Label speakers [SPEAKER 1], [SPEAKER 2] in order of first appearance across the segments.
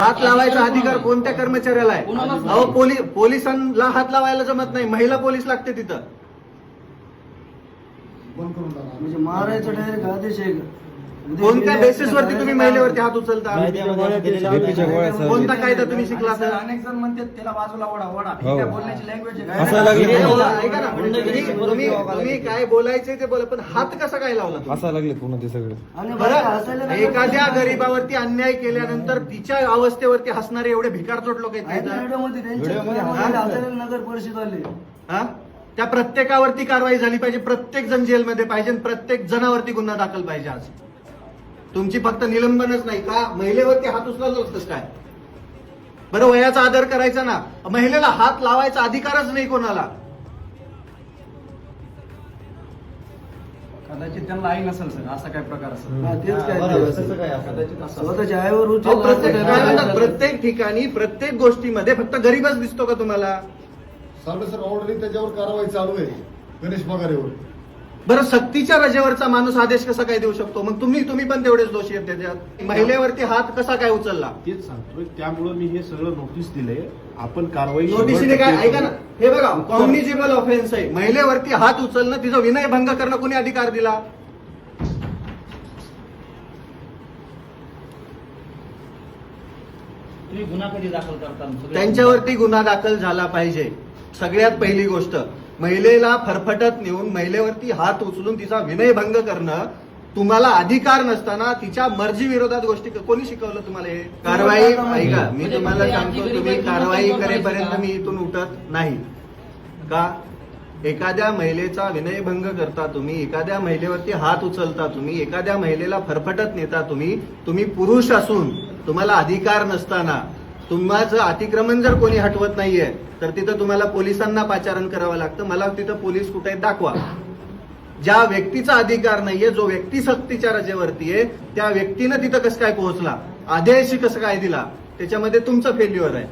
[SPEAKER 1] हात लावायचा अधिकार कोणत्या कर्मचाऱ्याला आहे? अहो पोलिसांना हात लावायला जमत नाही, महिला पोलीस लागते तिथं.
[SPEAKER 2] म्हणजे मारायचं डायरेक्ट आदेश आहे का?
[SPEAKER 1] कोणत्या बेसिसवरती तुम्ही महिलेवरती हात उचलता? कोणता कायदा तुम्ही शिकला? तर
[SPEAKER 2] अनेक जण म्हणतात त्याला बाजूला ओढा ओढा,
[SPEAKER 3] हो.
[SPEAKER 2] त्या बोलण्याची लँग्वेज
[SPEAKER 1] ऐका ना, तुम्ही काय बोलायचे ते बोला, पण हात कसा काय लावला तुम्ही?
[SPEAKER 3] हसायला लागले पूर्ण ते सगळे.
[SPEAKER 1] बरं, एखाद्या गरीबावरती अन्याय केल्यानंतर तिच्या अवस्थेवरती हसणारे एवढे भिकारचोट लोक आहेत
[SPEAKER 2] नगर परिषद आले.
[SPEAKER 1] हा? त्या प्रत्येकावरती कारवाई झाली पाहिजे, प्रत्येक जण जेलमध्ये पाहिजे, प्रत्येक जणावरती गुन्हा दाखल पाहिजे. आज तुमची फक्त निलंबनच नाही का, महिलेवरती हात उचलला असतंच काय? बरं, वयाचा आदर करायचा ना, महिलेला हात लावायचा अधिकारच नाही कोणाला.
[SPEAKER 2] कदाचित त्यांना आई नसेल सर, असा काय प्रकार असेल.
[SPEAKER 1] कदाचित
[SPEAKER 2] स्वतःच्या आईवर
[SPEAKER 1] प्रत्येक ठिकाणी प्रत्येक गोष्टीमध्ये फक्त गरीबच दिसतो का तुम्हाला?
[SPEAKER 4] सर ऑलरेडी त्याच्यावर कारवाई चालू आहे गणेश पगारेवर.
[SPEAKER 1] बरं, सक्तीच्या रजेवरचा माणूस आदेश कसा काय देऊ शकतो? मग तुम्ही पण तेवढेच दोषी आहेत त्याच्यात. महिलेवरती हात कसा काय उचलला?
[SPEAKER 5] तेच सांगतोय, त्यामुळे मी हे सगळं नोटीस दिले. आपण कारवाई
[SPEAKER 1] नोटीसने काय, ऐका ना, हे बघा, कॉग्निजेबल ऑफेन्स आहे. महिलेवरती हात उचलणं, तिचा विनयभंग करणं कोणी अधिकार दिला?
[SPEAKER 6] तुम्ही गुन्हा कधी दाखल करता?
[SPEAKER 1] त्यांच्यावरती गुन्हा दाखल झाला पाहिजे. सगळ्यात पहिली गोष्ट, महिलेला फरफटत नेऊन महिलेवरती हात उचलून तिचा विनयभंग करणं, तुम्हाला अधिकार नसताना तिच्या मर्जी विरोधात गोष्टी कोणी शिकवलं तुम्हाला? हे कारवाई, ऐका, मी तुम्हाला सांगतो, तुम्ही कारवाई करेपर्यंत मी इथून उठत नाही का? एखाद्या महिलेचा विनयभंग करता तुम्ही, एखाद्या महिलेवरती हात उचलता तुम्ही, एखाद्या महिलेला फरफटत नेता तुम्ही पुरुष असून तुम्हाला अधिकार नसताना, तुमचं अतिक्रमण जर कोणी हटवत नाहीये तर तिथं तुम्हाला पोलिसांना पाचारण करावं लागतं. मला तिथं पोलीस कुठे आहेत दाखवा. ज्या व्यक्तीचा अधिकार नाहीये, जो व्यक्ती सक्तीच्या रजेवरती आहे, त्या व्यक्तीनं तिथं कसं काय पोहोचला, आदेश कसं काय दिला, त्याच्यामध्ये तुमचं फेल्युअर आहे.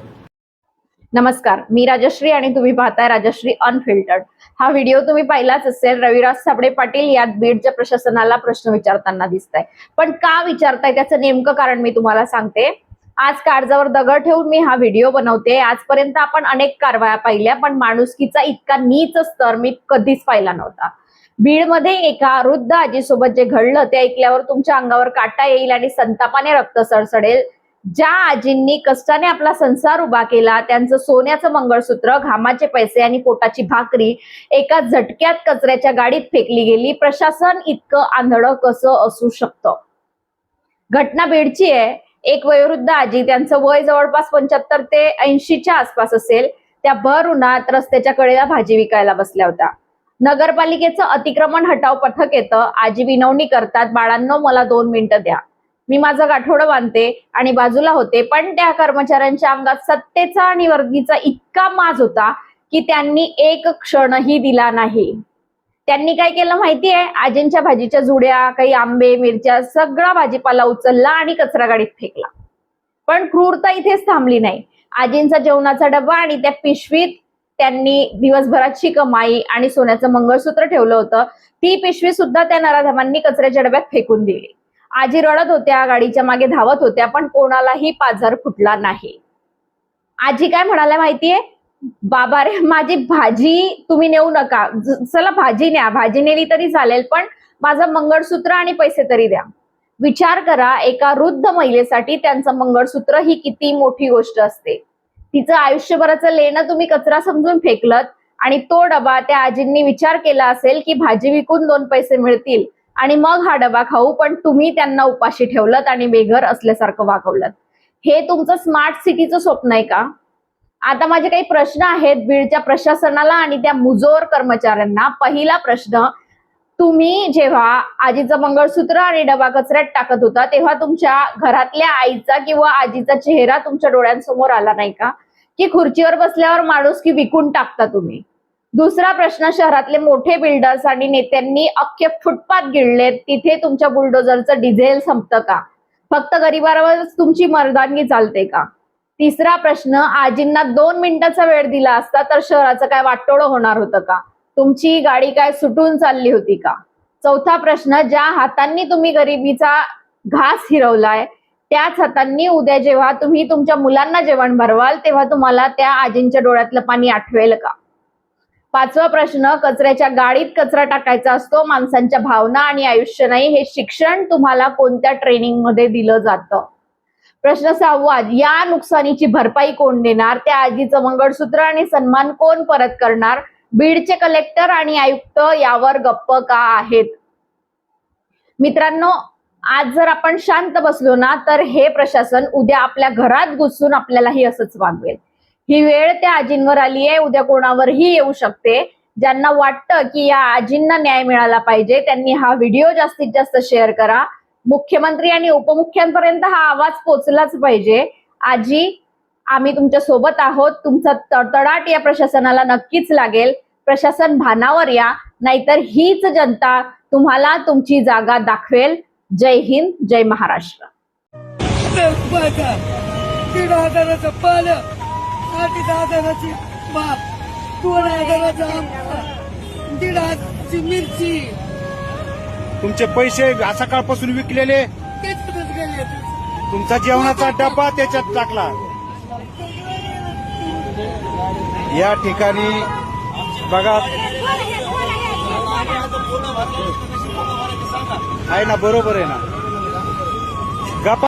[SPEAKER 7] नमस्कार, मी राजश्री आणि तुम्ही पाहताय राजश्री अनफिल्टर्ड. हा व्हिडिओ तुम्ही पाहिलाच असेल. रविराज साबळे पाटील यात बीडच्या प्रशासनाला प्रश्न विचारताना दिसताय. पण का विचारताय त्याचं नेमकं कारण मी तुम्हाला सांगते. आज काळजावर दगड ठेवून मी हा व्हिडिओ बनवते. आजपर्यंत आपण अनेक कारवाया पाहिल्या, पण माणुसकीचा इतका नीच स्तर मी कधीच पाहिला नव्हता. बीडमध्ये एका वृद्ध आजीसोबत जे घडलं ते ऐकल्यावर तुमच्या अंगावर काटा येईल आणि संतापाने रक्त सळसळेल. ज्या आजींनी कष्टाने आपला संसार उभा केला, त्यांचं सोन्याचं मंगळसूत्र, घामाचे पैसे आणि पोटाची भाकरी एका झटक्यात कचऱ्याच्या गाडीत फेकली गेली. प्रशासन इतकं आंधळं कसं असू शकतं? घटना बीडची आहे. एक वयोवृद्ध आजी, त्यांचं वय जवळपास 75 ते 80च्या आसपास असेल, त्या भर उन्हात रस्त्याच्या कडेला भाजी विकायला बसल्या होत्या. नगरपालिकेचं अतिक्रमण हटाव पथक येतं. आजी विनवणी करतात, बाळांनो मला 2 मिनिटं द्या, मी माझं गाठोडं बांधते, आणि बाजूला होते. पण त्या कर्मचाऱ्यांच्या अंगात सत्तेचा आणि वर्दीचा इतका माज होता की त्यांनी एक क्षणही दिला नाही. त्यांनी काय केलं माहितीये? आजींच्या भाजीच्या जुड्या, काही आंबे, मिरच्या, सगळा भाजीपाला उचलला आणि कचरा गाडीत फेकला. पण क्रूरता इथेच थांबली नाही. आजींचा जेवणाचा डबा आणि त्या पिशवीत त्यांनी दिवसभराची कमाई आणि सोन्याचं मंगळसूत्र ठेवलं होतं. ती पिशवी सुद्धा त्या नराधमांनी कचऱ्याच्या डब्यात फेकून दिली. आजी रडत होत्या, गाडीच्या मागे धावत होत्या, पण कोणालाही पाझर फुटला नाही. आजी काय म्हणाल्या माहितीये? बाबा रे, माझी भाजी तुम्ही नेऊ नका, चला भाजी न्या, भाजी नेली तरी चालेल, पण माझं मंगळसूत्र आणि पैसे तरी द्या. विचार करा, एका वृद्ध महिलेसाठी त्यांचं मंगळसूत्र ही किती मोठी गोष्ट असते. तिचं आयुष्यभराचं लेणं तुम्ही कचरा समजून फेकलत, आणि तो डबा त्या आजींनी विचार केला असेल की भाजी विकून 2 पैसे मिळतील आणि मग हा डबा खाऊ, पण तुम्ही त्यांना उपाशी ठेवलत आणि बेघर असल्यासारखं वागवलत. हे तुमचं स्मार्ट सिटीचं स्वप्न आहे का? आता माझे काही प्रश्न आहेत बीडच्या प्रशासनाला आणि त्या मुजोर कर्मचाऱ्यांना. पहिला प्रश्न, तुम्ही जेव्हा आजीचं मंगळसूत्र आणि डबा कचऱ्यात टाकत होता तेव्हा तुमच्या घरातल्या आईचा किंवा आजीचा चेहरा तुमच्या डोळ्यांसमोर आला नाही का? की खुर्चीवर बसल्यावर माणुसकी विकून टाकता तुम्ही? दुसरा प्रश्न, शहरातले मोठे बिल्डर्स आणि नेत्यांनी अख्खे फुटपाथ गिळलेत, तिथे तुमच्या बुलडोझरचं डिझेल संपतं का? फक्त गरिबांवरच तुमची मर्दानगी चालते का? तिसरा प्रश्न, आजींना 2 मिनिटाचा वेळ दिला असता तर शहराचं काय वाटोळं होणार होतं का? तुमची गाडी काय सुटून चालली होती का? चौथा प्रश्न, ज्या हातांनी तुम्ही गरिबीचा घास हिरवलाय त्याच हातांनी उद्या जेव्हा तुम्ही तुमच्या मुलांना जेवण भरवाल तेव्हा तुम्हाला त्या आजींच्या डोळ्यातलं पाणी आठवेल का? 5वा प्रश्न, कचऱ्याच्या गाडीत कचरा टाकायचा असतो, माणसांच्या भावना आणि आयुष्य नाही, हे शिक्षण तुम्हाला कोणत्या ट्रेनिंग मध्ये दिलं जातं? प्रश्न 6वा, या नुकसानीची भरपाई कोण देणार? त्या आजीचं मंगळसूत्र आणि सन्मान कोण परत करणार? बीडचे कलेक्टर आणि आयुक्त यावर गप्प का आहेत? मित्रांनो, आज जर आपण शांत बसलो ना तर हे प्रशासन उद्या आपल्या घरात घुसून आपल्यालाही असंच वागवेल. ही वेळ त्या आजींवर आली आहे, उद्या कोणावरही येऊ शकते. ज्यांना वाटतं की या आजींना न्याय मिळाला पाहिजे त्यांनी हा व्हिडिओ जास्तीत जास्त शेअर करा. मुख्यमंत्री आणि उपमुख्यांपर्यंत हा आवाज पोचलाच पाहिजे. आजी, आम्ही तुमच्या सोबत आहोत. तुमचा तडतडाट या प्रशासनाला नक्कीच लागेल. प्रशासन भानावर या, नाहीतर हीच जनता तुम्हाला तुमची जागा दाखवेल. जय हिंद, जय महाराष्ट्र.
[SPEAKER 3] 1,500 पालं, 8,000ची बाप, 2,000चा आंबा, 1,500ची मिरची,
[SPEAKER 5] तुमचे पैसे सकाळपासून विकलेले,
[SPEAKER 3] त्याच्यातच गेले.
[SPEAKER 5] तुमचा जेवणाचा डबा त्याच्यात टाकला. या ठिकाणी बघा, आहे ना, बरोबर आहे ना. गप्पा